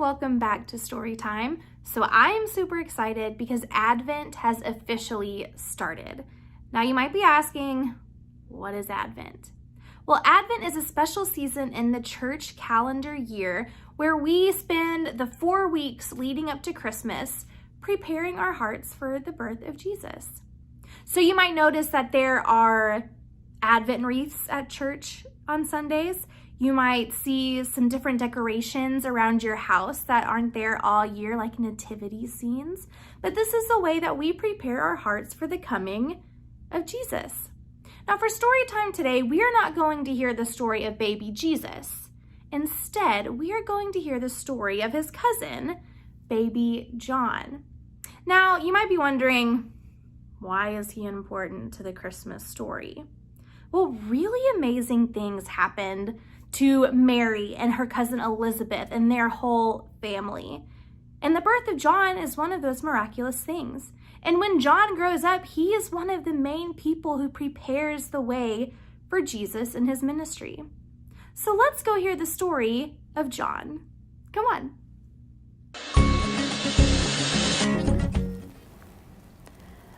welcome back to Storytime. So I am super excited because Advent has officially started. Now you might be asking, what is Advent? Well, Advent is a special season in the church calendar year where we spend the 4 weeks leading up to Christmas preparing our hearts for the birth of Jesus. So you might notice that there are Advent wreaths at church on Sundays. You might see some different decorations around your house that aren't there all year, like nativity scenes. But this is the way that we prepare our hearts for the coming of Jesus. Now for story time today, we are not going to hear the story of baby Jesus. Instead, we are going to hear the story of his cousin, baby John. Now, you might be wondering, why is he important to the Christmas story? Well, really amazing things happened to Mary and her cousin Elizabeth and their whole family. And the birth of John is one of those miraculous things. And when John grows up, he is one of the main people who prepares the way for Jesus and his ministry. So let's go hear the story of John. Come on.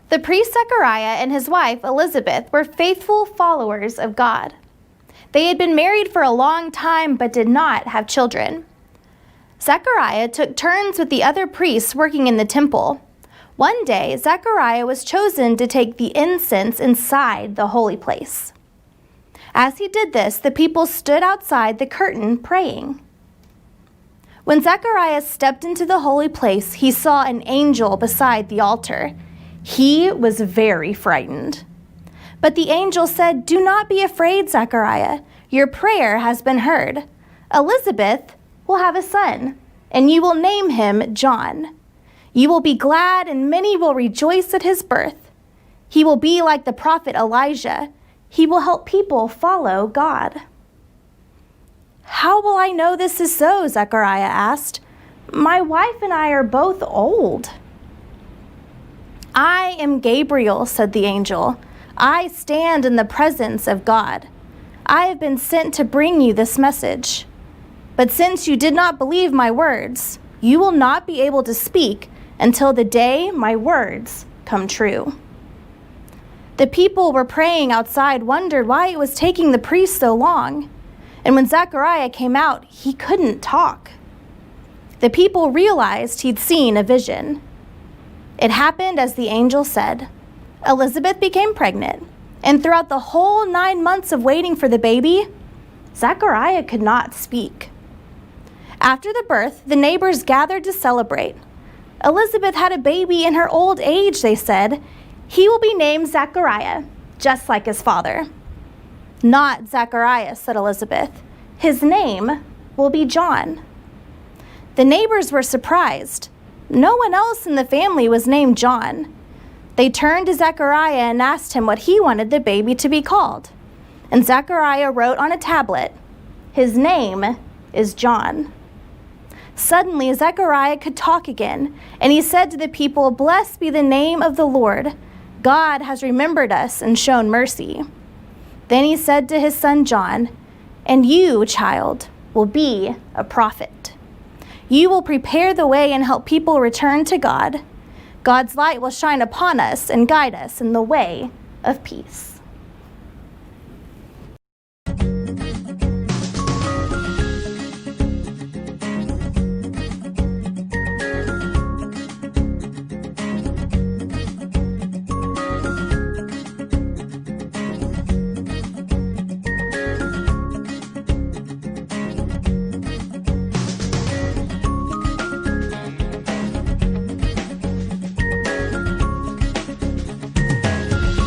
The priest Zechariah and his wife Elizabeth were faithful followers of God. They had been married for a long time but did not have children. Zechariah took turns with the other priests working in the temple. One day, Zechariah was chosen to take the incense inside the holy place. As he did this, the people stood outside the curtain praying. When Zechariah stepped into the holy place, he saw an angel beside the altar. He was very frightened. But the angel said, "Do not be afraid, Zechariah. Your prayer has been heard. Elizabeth will have a son, and you will name him John. You will be glad, and many will rejoice at his birth. He will be like the prophet Elijah. He will help people follow God." "How will I know this is so?" Zechariah asked. "My wife and I are both old." "I am Gabriel," said the angel. "I stand in the presence of God. I have been sent to bring you this message. But since you did not believe my words, you will not be able to speak until the day my words come true." The people were praying outside wondered why it was taking the priest so long. And when Zechariah came out, he couldn't talk. The people realized he'd seen a vision. It happened as the angel said. Elizabeth became pregnant, and throughout the whole 9 months of waiting for the baby, Zechariah could not speak. After the birth, the neighbors gathered to celebrate. Elizabeth had a baby in her old age, they said. He will be named Zechariah, just like his father. "Not Zechariah," said Elizabeth. "His name will be John." The neighbors were surprised. No one else in the family was named John. They turned to Zechariah and asked him what he wanted the baby to be called. And Zechariah wrote on a tablet, "His name is John." Suddenly, Zechariah could talk again, and he said to the people, "Blessed be the name of the Lord. God has remembered us and shown mercy." Then he said to his son John, "And you, child, will be a prophet. You will prepare the way and help people return to God. God's light will shine upon us and guide us in the way of peace."